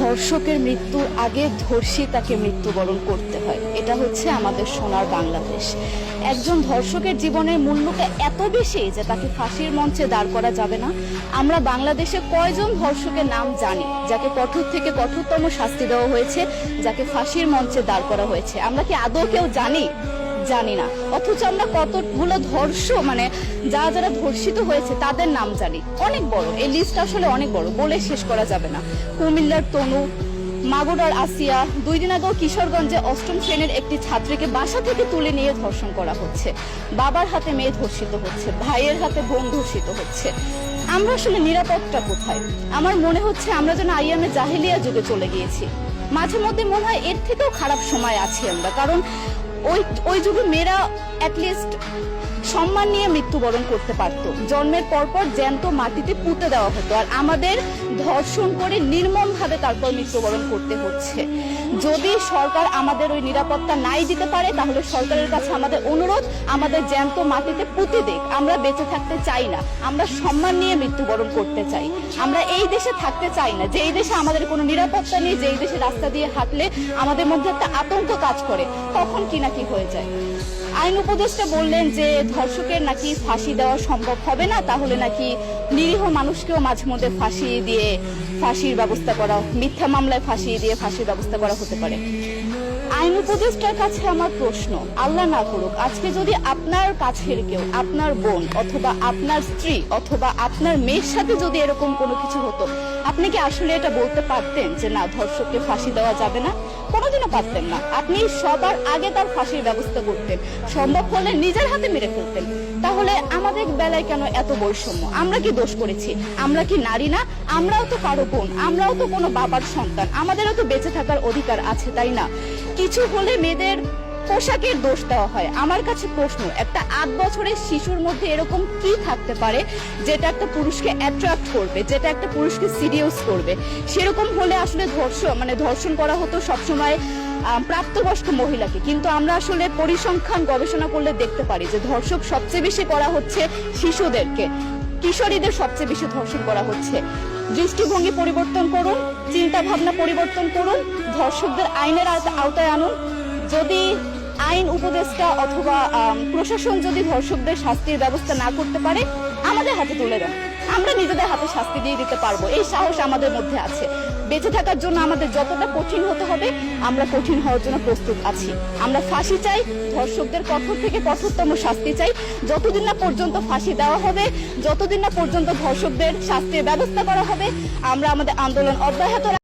ধর্ষকের মৃত্যুর আগে ধর্ষী তাকে মৃত্যুবরণ করতে হয়। এটা হচ্ছে আমাদের সোনার বাংলাদেশ। একজন ধর্ষকের জীবনের মূল্যটা এত বেশি যে তাকে ফাঁসির মঞ্চে দাঁড় করা যাবে না। আমরা বাংলাদেশে কয়জন ধর্ষকের নাম জানি যাকে কঠোর থেকে কঠোরতম শাস্তি দেওয়া হয়েছে, যাকে ফাঁসির মঞ্চে দাঁড় করা হয়েছে? আমরা কি আদৌ কেউ জানি না। অথচ আমরা কতগুলো যারা ধর্ষিত হয়েছে তাদের নাম জানি। অনেক বড় এই লিস্ট, আসলে অনেক বড়, বলে শেষ করা যাবে না। কুমিল্লার তনু, মাগুরার আসিয়া, 2 দিন আগেও কিশোরগঞ্জে 8ম শ্রেণীর একটি ছাত্রীকে বাসা থেকে তুলে নিয়ে ধর্ষণ করা হচ্ছে। বাবার হাতে মেয়ে ধর্ষিত হচ্ছে, ভাইয়ের হাতে বোন ধর্ষিত হচ্ছে। আমরা আসলে নিরাপদটা কোথায়? আমার মনে হচ্ছে আমরা যেন আইয়ামে জাহেলিয়া যুগে চলে গিয়েছি। মাঝে মধ্যে মনে হয় এর থেকেও খারাপ সময় আছি আমরা, কারণ ওই যুগে মেয়েরা অ্যাটলিস্ট সম্মান নিয়ে মৃত্যুবরণ করতে পারত। জন্মের পরপর জ্যান্ত মাটিতে পুঁতে দেওয়া হতো, আর আমাদের ধর্ষণ করে নির্মমভাবে তারপর মৃত্যুবরণ করতে হচ্ছে। যদি সরকার আমাদের ওই নিরাপত্তা নাই দিতে পারে, তাহলে সরকারের কাছে আমাদের অনুরোধ, আমাদের জ্যান্ত মাটিতে পুঁতে দেখ। আমরা বেঁচে থাকতে চাই না, আমরা সম্মান নিয়ে মৃত্যুবরণ করতে চাই। আমরা এই দেশে থাকতে চাই না যে এই দেশে আমাদের কোনো নিরাপত্তা নেই, যে এই দেশে রাস্তা দিয়ে হাঁটলে আমাদের মধ্যে একটা আতঙ্ক কাজ করে, তখন কি না কি হয়ে যায়। আইন উপদেষ্টা বললেন যে ধর্ষকের নাকি ফাঁসি দেওয়া সম্ভব হবে না, তাহলে নাকি নিরীহ মানুষকেও মাঝে মধ্যে ফাঁসির ব্যবস্থা করা, মিথ্যা মামলায় ফাঁসিয়ে দিয়ে ফাঁসির ব্যবস্থা করা হতে পারে। আইন উপদেষ্টার কাছে আমার প্রশ্ন, আল্লাহ না করুক আজকে যদি আপনার কাছের কেউ, আপনার বোন অথবা আপনার স্ত্রী অথবা আপনার মেয়ের সাথে যদি এরকম কোনো কিছু হতো, আপনি কি আসলে এটা বলতে পারতেন যে না, ধর্ষককে ফাঁসি দেওয়া যাবে না? কোনোদিনও পারতেন না। আপনি সবার আগে তার ফাঁসির ব্যবস্থা করতেন, সম্ভব হলে নিজের হাতে মেরে ফেলতেন। তাহলে আমাদের বেলায় কেন এত বৈষম্য? আমরা কি দোষ করেছি? আমরা কি নারী না? আমরাও তো কারো বোন, আমরাও তো কোনো বাবার সন্তান, আমাদেরও তো বেঁচে থাকার অধিকার আছে, তাই না? কিছু হলে মেয়েদের পোশাকের দোষ দেওয়া হয়। আমার কাছে প্রশ্ন, একটা 8 বছরের শিশুর মধ্যে এরকম কি থাকতে পারে যেটা একটা পুরুষকে অ্যাট্রাক্ট করবে, যেটা একটা পুরুষকে সিরিয়াস করবে? সেরকম হলে আসলে ধর্ষণ করা হতো সবসময় প্রাপ্তবয়স্ক মহিলাকে। কিন্তু আমরা আসলে পরিসংখ্যান গবেষণা করলে দেখতে পারি যে ধর্ষক সবচেয়ে বেশি করা হচ্ছে শিশুদেরকে, কিশোরীদের সবচেয়ে বেশি ধর্ষণ করা হচ্ছে। দৃষ্টিভঙ্গি পরিবর্তন করুন, চিন্তা ভাবনা পরিবর্তন করুন, ধর্ষকদের আইনের আওতায় আনুন। যদি আইন উপদেষ্টা অথবা প্রশাসন যদি ধর্ষকদের শাস্তির ব্যবস্থা না করতে পারে, আমাদের হাতে তুলে দেন, আমরা নিজেদের হাতে শাস্তি দিয়ে দিতে পারবো। এই সাহস আমাদের মধ্যে আছে। বেঁচে থাকার জন্য আমাদের যতটা কঠিন হতে হবে, আমরা কঠিন হওয়ার জন্য প্রস্তুত আছি। আমরা ফাঁসি চাই, ধর্ষকদের কঠোর থেকে কঠোরতম শাস্তি চাই। যতদিন না পর্যন্ত ফাঁসি দেওয়া হবে, যতদিন না পর্যন্ত ধর্ষকদের শাস্তির ব্যবস্থা করা হবে, আমরা আমাদের আন্দোলন অব্যাহত